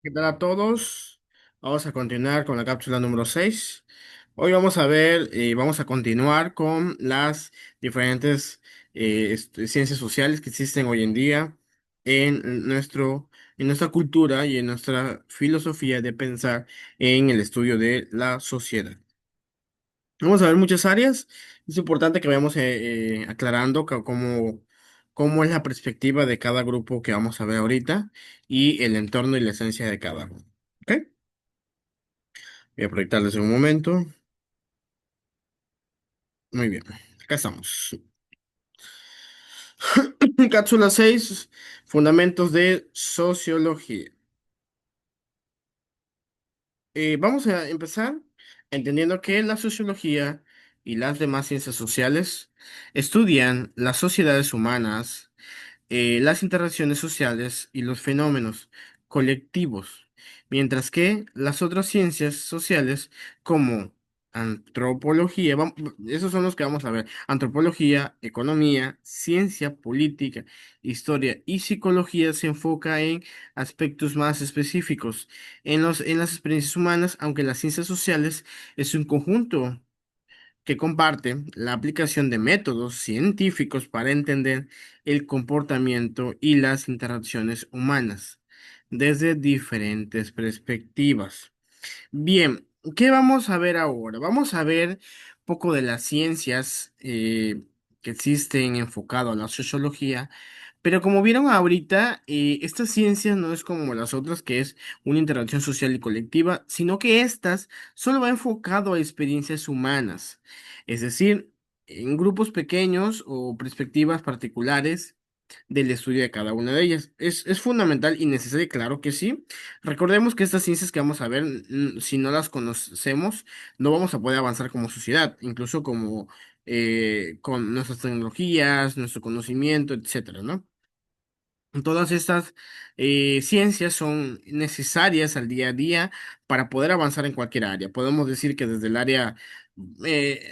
¿Qué tal a todos? Vamos a continuar con la cápsula número 6. Hoy vamos a ver, vamos a continuar con las diferentes ciencias sociales que existen hoy en día en nuestra cultura y en nuestra filosofía de pensar en el estudio de la sociedad. Vamos a ver muchas áreas. Es importante que vayamos aclarando cómo es la perspectiva de cada grupo que vamos a ver ahorita y el entorno y la esencia de cada uno. ¿Ok? Voy a proyectarles en un momento. Muy bien. Acá estamos. Cápsula 6, Fundamentos de Sociología. Vamos a empezar entendiendo que la sociología y las demás ciencias sociales estudian las sociedades humanas, las interacciones sociales y los fenómenos colectivos, mientras que las otras ciencias sociales como antropología, esos son los que vamos a ver, antropología, economía, ciencia política, historia y psicología se enfoca en aspectos más específicos en las experiencias humanas, aunque las ciencias sociales es un conjunto que comparte la aplicación de métodos científicos para entender el comportamiento y las interacciones humanas desde diferentes perspectivas. Bien, ¿qué vamos a ver ahora? Vamos a ver un poco de las ciencias que existen enfocado a la sociología, pero como vieron ahorita, esta ciencia no es como las otras, que es una interacción social y colectiva, sino que estas solo va enfocado a experiencias humanas, es decir, en grupos pequeños o perspectivas particulares del estudio de cada una de ellas. Es fundamental y necesario, claro que sí. Recordemos que estas ciencias que vamos a ver, si no las conocemos, no vamos a poder avanzar como sociedad, incluso como con nuestras tecnologías, nuestro conocimiento, etcétera, ¿no? Todas estas ciencias son necesarias al día a día para poder avanzar en cualquier área. Podemos decir que desde el área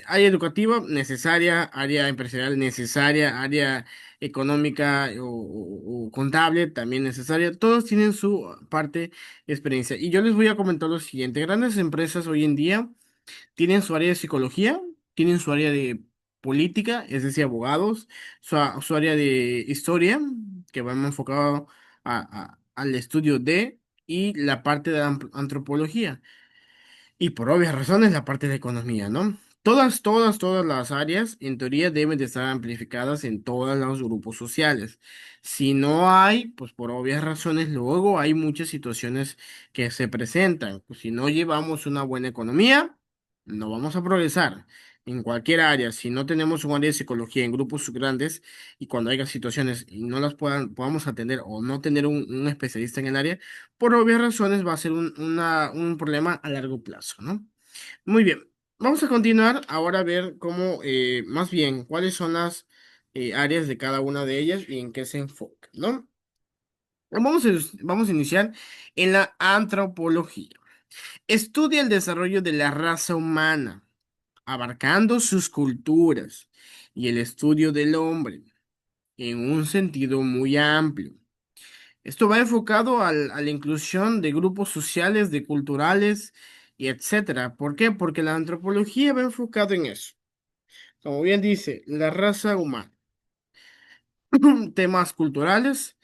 educativa necesaria, área empresarial necesaria, área económica o contable también necesaria. Todos tienen su parte de experiencia. Y yo les voy a comentar lo siguiente. Grandes empresas hoy en día tienen su área de psicología, tienen su área de política, es decir, abogados, su área de historia, que va más enfocado al estudio de, y la parte de la antropología. Y por obvias razones, la parte de economía, ¿no? Todas las áreas, en teoría, deben de estar amplificadas en todos los grupos sociales. Si no hay, pues por obvias razones, luego hay muchas situaciones que se presentan. Pues, si no llevamos una buena economía, no vamos a progresar. En cualquier área, si no tenemos un área de psicología en grupos grandes y cuando haya situaciones y no las podamos atender o no tener un especialista en el área, por obvias razones va a ser un problema a largo plazo, ¿no? Muy bien, vamos a continuar ahora a ver cómo, más bien, cuáles son las áreas de cada una de ellas y en qué se enfoca, ¿no? Vamos a iniciar en la antropología. Estudia el desarrollo de la raza humana, abarcando sus culturas y el estudio del hombre en un sentido muy amplio. Esto va enfocado a la inclusión de grupos sociales, de culturales y etcétera. ¿Por qué? Porque la antropología va enfocado en eso. Como bien dice, la raza humana. Temas culturales.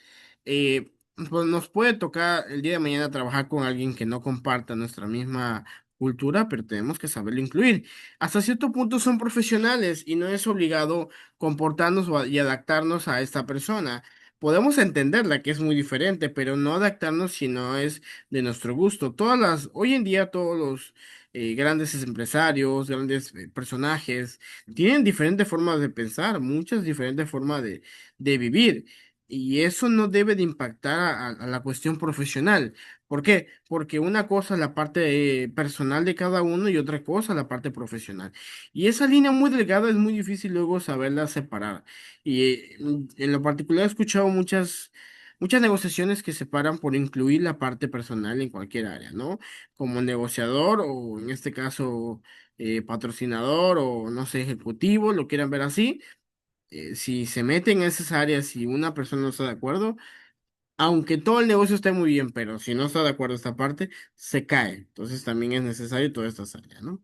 Pues nos puede tocar el día de mañana trabajar con alguien que no comparta nuestra misma cultura, pero tenemos que saberlo incluir. Hasta cierto punto son profesionales y no es obligado comportarnos y adaptarnos a esta persona. Podemos entenderla que es muy diferente, pero no adaptarnos si no es de nuestro gusto. Hoy en día todos los grandes empresarios, grandes personajes, tienen diferentes formas de pensar, muchas diferentes formas de vivir. Y eso no debe de impactar a la cuestión profesional. ¿Por qué? Porque una cosa es la parte personal de cada uno y otra cosa la parte profesional. Y esa línea muy delgada es muy difícil luego saberla separar. Y en lo particular he escuchado muchas negociaciones que se paran por incluir la parte personal en cualquier área, ¿no? Como negociador o en este caso patrocinador o no sé, ejecutivo, lo quieran ver así. Si se meten en esas áreas y una persona no está de acuerdo, aunque todo el negocio esté muy bien, pero si no está de acuerdo esta parte, se cae. Entonces también es necesario todas estas áreas, ¿no?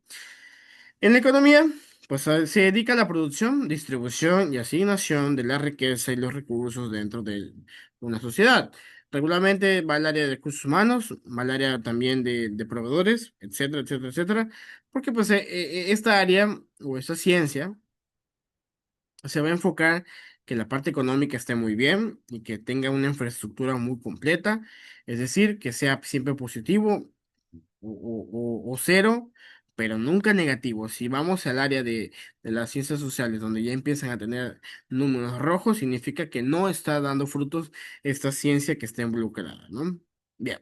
En la economía, pues se dedica a la producción, distribución y asignación de la riqueza y los recursos dentro de una sociedad. Regularmente va al área de recursos humanos, va al área también de proveedores, etcétera, etcétera, etcétera, porque pues esta área o esta ciencia se va a enfocar que la parte económica esté muy bien y que tenga una infraestructura muy completa, es decir, que sea siempre positivo o cero, pero nunca negativo. Si vamos al área de las ciencias sociales, donde ya empiezan a tener números rojos, significa que no está dando frutos esta ciencia que está involucrada, ¿no? Bien.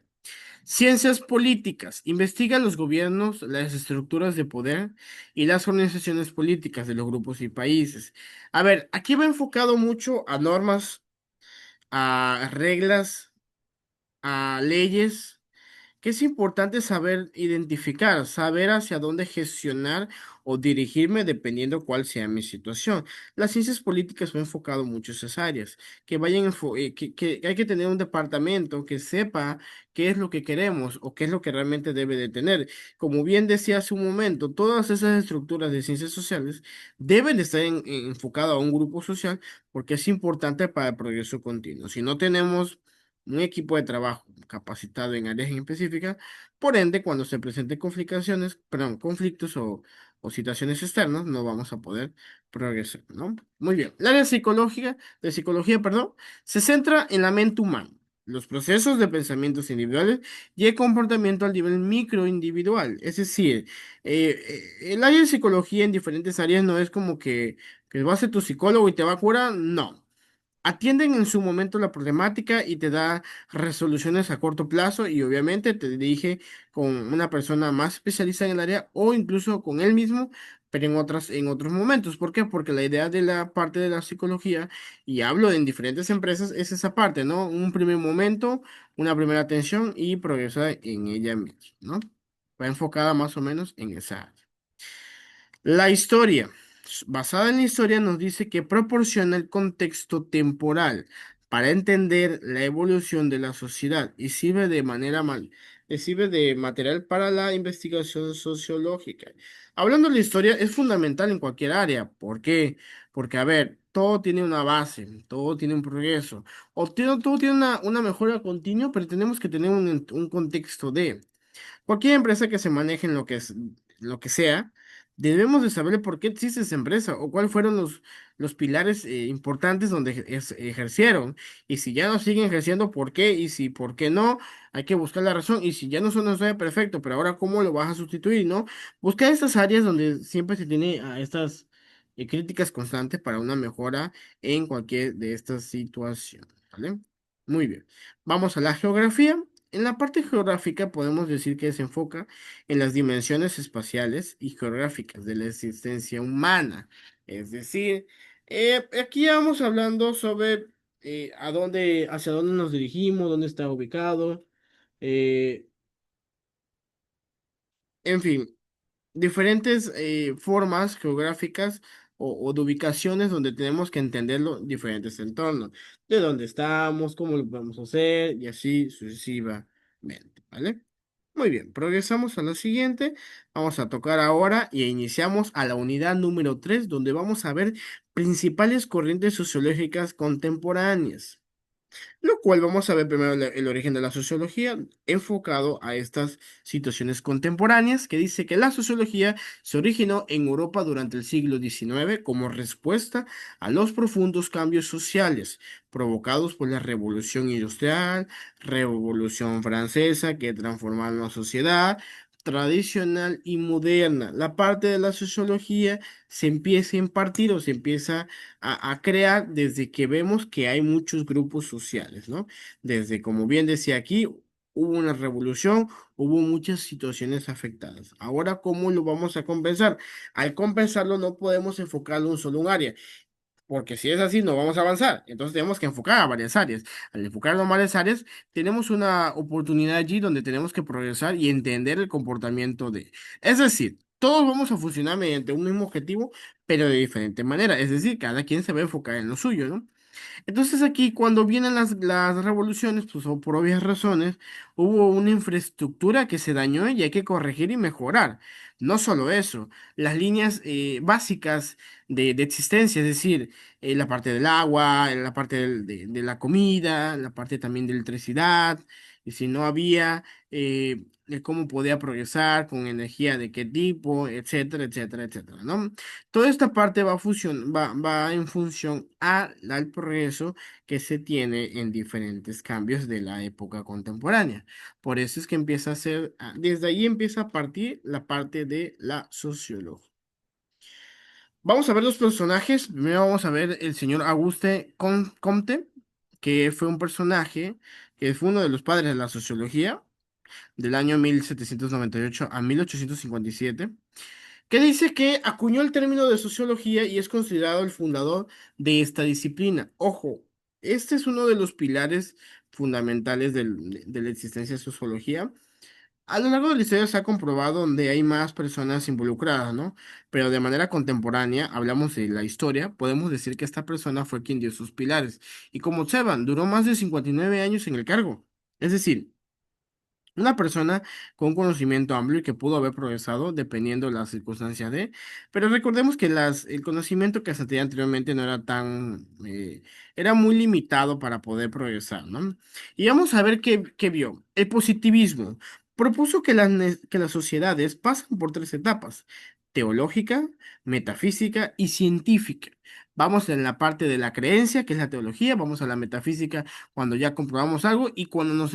Ciencias políticas. Investiga los gobiernos, las estructuras de poder y las organizaciones políticas de los grupos y países. A ver, aquí va enfocado mucho a normas, a reglas, a leyes que es importante saber identificar, saber hacia dónde gestionar o dirigirme dependiendo cuál sea mi situación. Las ciencias políticas me han enfocado mucho esas áreas, que que hay que tener un departamento que sepa qué es lo que queremos o qué es lo que realmente debe de tener. Como bien decía hace un momento, todas esas estructuras de ciencias sociales deben de estar enfocadas a un grupo social porque es importante para el progreso continuo. Si no tenemos un equipo de trabajo capacitado en áreas específicas, por ende, cuando se presenten complicaciones, perdón, conflictos o situaciones externas, no vamos a poder progresar, ¿no? Muy bien. El área psicológica, de psicología, perdón, se centra en la mente humana, los procesos de pensamientos individuales y el comportamiento al nivel microindividual. Es decir, el área de psicología en diferentes áreas no es como que va a ser tu psicólogo y te va a curar, no. Atienden en su momento la problemática y te da resoluciones a corto plazo y obviamente te dirige con una persona más especializada en el área o incluso con él mismo, pero en otros momentos. ¿Por qué? Porque la idea de la parte de la psicología, y hablo en diferentes empresas, es esa parte, ¿no? Un primer momento, una primera atención y progresar en ella misma, ¿no? Va enfocada más o menos en esa área. La historia, basada en la historia, nos dice que proporciona el contexto temporal para entender la evolución de la sociedad y sirve de material para la investigación sociológica. Hablando de la historia, es fundamental en cualquier área. ¿Por qué? Porque, a ver, todo tiene una base, todo tiene un progreso, todo tiene una mejora continua, pero tenemos que tener un contexto de. Cualquier empresa que se maneje en lo que sea, debemos de saber por qué existe esa empresa o cuáles fueron los pilares importantes donde ejercieron. Y si ya no siguen ejerciendo, ¿por qué? Y si por qué no, hay que buscar la razón. Y si ya no son, no sabe perfecto, pero ahora ¿cómo lo vas a sustituir, no? Buscar estas áreas donde siempre se tiene a estas críticas constantes para una mejora en cualquier de estas situaciones, ¿vale? Muy bien. Vamos a la geografía. En la parte geográfica podemos decir que se enfoca en las dimensiones espaciales y geográficas de la existencia humana. Es decir, aquí ya vamos hablando sobre hacia dónde nos dirigimos, dónde está ubicado, eh, en fin, diferentes formas geográficas o de ubicaciones donde tenemos que entender los diferentes entornos, de dónde estamos, cómo lo vamos a hacer y así sucesivamente, ¿vale? Muy bien, progresamos a la siguiente. Vamos a tocar ahora y iniciamos a la unidad número 3, donde vamos a ver principales corrientes sociológicas contemporáneas. Lo cual vamos a ver primero el origen de la sociología enfocado a estas situaciones contemporáneas, que dice que la sociología se originó en Europa durante el siglo XIX como respuesta a los profundos cambios sociales provocados por la Revolución Industrial, Revolución Francesa, que transformaron la sociedad tradicional y moderna. La parte de la sociología se empieza a impartir o se empieza a crear desde que vemos que hay muchos grupos sociales, ¿no? Desde, como bien decía aquí, hubo una revolución, hubo muchas situaciones afectadas. Ahora, ¿cómo lo vamos a compensar? Al compensarlo no podemos enfocarlo en solo un área. Porque si es así, no vamos a avanzar. Entonces tenemos que enfocar a varias áreas. Al enfocar a varias áreas, tenemos una oportunidad allí donde tenemos que progresar y entender el comportamiento de. Es decir, todos vamos a funcionar mediante un mismo objetivo, pero de diferente manera. Es decir, cada quien se va a enfocar en lo suyo, ¿no? Entonces aquí cuando vienen las revoluciones, pues o por obvias razones, hubo una infraestructura que se dañó y hay que corregir y mejorar. No solo eso, las líneas básicas de existencia, es decir, la parte del agua, la parte de la comida, la parte también de electricidad, y si no había, de cómo podía progresar, con energía de qué tipo, etcétera, etcétera, etcétera, ¿no? Toda esta parte va en función al progreso que se tiene en diferentes cambios de la época contemporánea. Por eso es que empieza a ser, desde ahí empieza a partir la parte de la sociología. Vamos a ver los personajes. Primero vamos a ver el señor Auguste Comte, que fue un personaje que fue uno de los padres de la sociología del año 1798 a 1857, que dice que acuñó el término de sociología y es considerado el fundador de esta disciplina. Ojo, este es uno de los pilares fundamentales de la existencia de sociología. A lo largo de la historia se ha comprobado donde hay más personas involucradas, ¿no? Pero de manera contemporánea, hablamos de la historia, podemos decir que esta persona fue quien dio sus pilares. Y como observan, duró más de 59 años en el cargo. Es decir, una persona con un conocimiento amplio y que pudo haber progresado dependiendo de las circunstancias de, pero recordemos que el conocimiento que se tenía anteriormente no era tan, era muy limitado para poder progresar, ¿no? Y vamos a ver qué vio. El positivismo propuso que que las sociedades pasan por tres etapas: teológica, metafísica y científica. Vamos en la parte de la creencia, que es la teología, vamos a la metafísica cuando ya comprobamos algo y cuando nos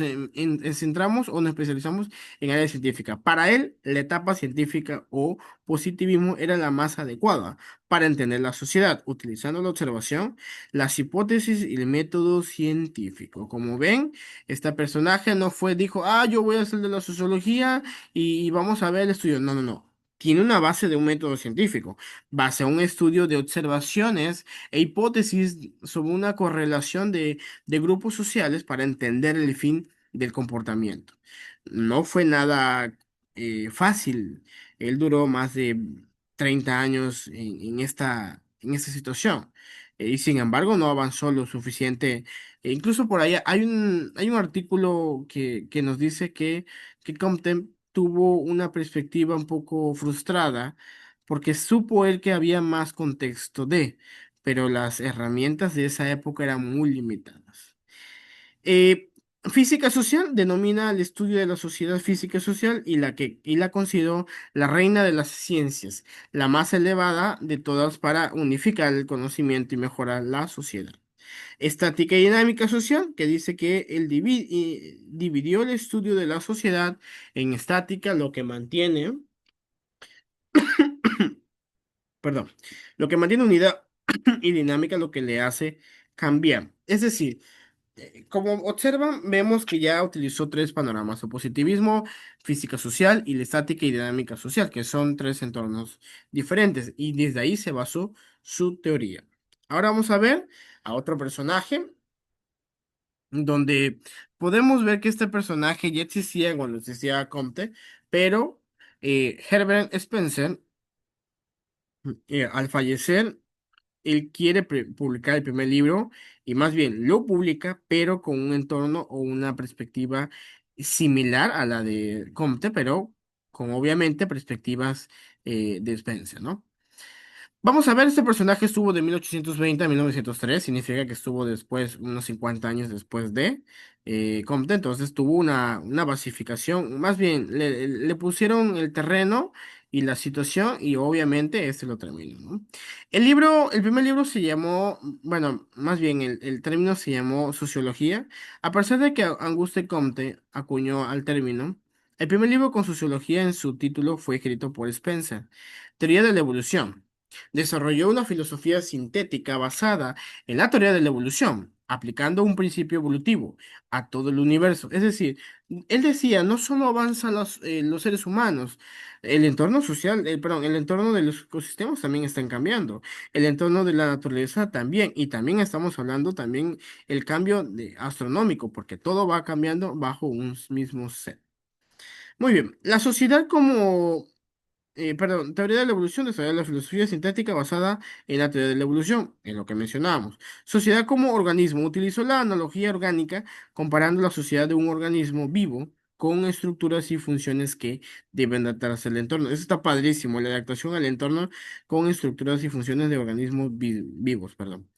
centramos o nos especializamos en área científica. Para él, la etapa científica o positivismo era la más adecuada para entender la sociedad, utilizando la observación, las hipótesis y el método científico. Como ven, este personaje no fue, dijo, yo voy a hacer de la sociología y vamos a ver el estudio. No, no, no. Tiene una base de un método científico, base a un estudio de observaciones e hipótesis sobre una correlación de grupos sociales para entender el fin del comportamiento. No fue nada fácil. Él duró más de 30 años en esta situación. Y sin embargo no avanzó lo suficiente. E incluso por ahí hay un artículo que nos dice que Compton tuvo una perspectiva un poco frustrada porque supo él que había más contexto pero las herramientas de esa época eran muy limitadas. Eh, Física social denomina el estudio de la sociedad física y social y la consideró la reina de las ciencias, la más elevada de todas para unificar el conocimiento y mejorar la sociedad. Estática y dinámica social, que dice que él dividió el estudio de la sociedad en estática, lo que mantiene, perdón, lo que mantiene unidad, y dinámica, lo que le hace cambiar. Es decir, como observan, vemos que ya utilizó tres panoramas: el positivismo, física social y la estática y dinámica social, que son tres entornos diferentes, y desde ahí se basó su teoría. Ahora vamos a ver a otro personaje, donde podemos ver que este personaje ya existía cuando existía Comte, pero Herbert Spencer, al fallecer, él quiere publicar el primer libro y más bien lo publica, pero con un entorno o una perspectiva similar a la de Comte, pero con obviamente perspectivas de Spencer, ¿no? Vamos a ver, este personaje estuvo de 1820 a 1903, significa que estuvo después, unos 50 años después de Comte, entonces tuvo una basificación, más bien le pusieron el terreno y la situación y obviamente este lo terminó, ¿no? El primer libro se llamó, bueno, más bien el término se llamó Sociología, a pesar de que Auguste Comte acuñó al término. El primer libro con sociología en su título fue escrito por Spencer, Teoría de la Evolución. Desarrolló una filosofía sintética basada en la teoría de la evolución, aplicando un principio evolutivo a todo el universo. Es decir, él decía, no solo avanzan los seres humanos, el entorno social, perdón, el entorno de los ecosistemas también están cambiando, el entorno de la naturaleza también, y también estamos hablando también el cambio astronómico, porque todo va cambiando bajo un mismo set. Muy bien, la sociedad como perdón, teoría de la evolución, desarrolla la filosofía sintética basada en la teoría de la evolución, en lo que mencionábamos. Sociedad como organismo, utilizó la analogía orgánica comparando la sociedad de un organismo vivo con estructuras y funciones que deben adaptarse al entorno. Eso está padrísimo, la adaptación al entorno con estructuras y funciones de organismos vivos, perdón.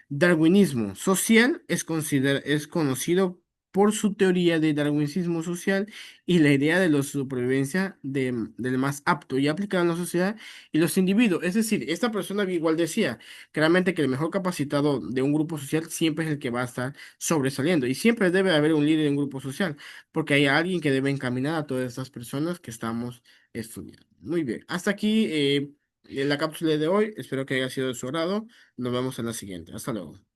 Darwinismo social es conocido por su teoría de darwinismo social y la idea de la supervivencia del más apto y aplicada en la sociedad y los individuos. Es decir, esta persona igual decía claramente que el mejor capacitado de un grupo social siempre es el que va a estar sobresaliendo y siempre debe haber un líder en un grupo social porque hay alguien que debe encaminar a todas estas personas que estamos estudiando. Muy bien, hasta aquí la cápsula de hoy. Espero que haya sido de su agrado. Nos vemos en la siguiente. Hasta luego.